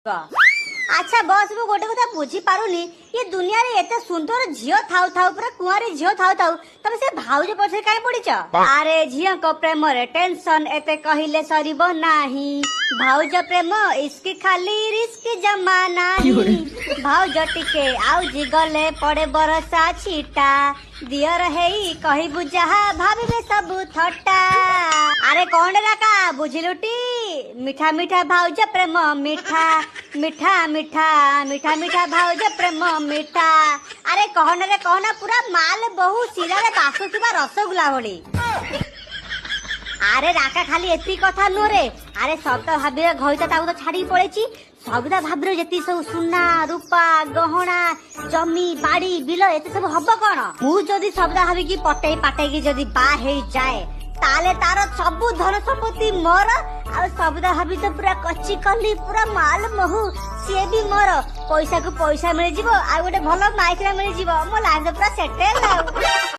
अच्छा बस मु गोटे कथा बुझी पारुनी ये दुनिया रे एते सुंदर झियो थाउ थाउ पूरा कुआरी झियो थाउ थाउ तब से भाउज पछे काहे पड़ीच अरे झियो को प्रेम रे टेंशन एते कहिले सरीब नाही भाउज प्रेम इसकी खाली रिस्क जमाना भाउज टिके आउजी गले पड़े बरसा छीटा दियर हेई कही बुझा भाबिबे सब थट्टा अरे कौन राका बुझिलुटी मीठा मीठा भाउज प्रेम मीठा मीठा मीठा मीठा मीठा भाउज प्रेम मीठा अरे कहन रे कहना पूरा माल बहु सिरा रे बासुथिबा रसगुल्ला भली अरे राका खाली एती कथा नु रे अरे सब तो भाबिरे घइता ताऊ तो छाड़ी पड़ेची सबदा भाबिरे जति सब सुना रूपा गहना जमी बाड़ी बिल एते सब हब कोन मु जदी सबदा भाबी की पटई पाटई की जदी बा हेई जाए ताले तार सबु धन संपत्ति मोर आ सबदा भाबी तो पूरा कच्ची कली पूरा माल महु से भी मोर पैसा को पैसा मिल जिवो आ गोटे भलो माइकरा मिल जिवो मो लाज पूरा सेटल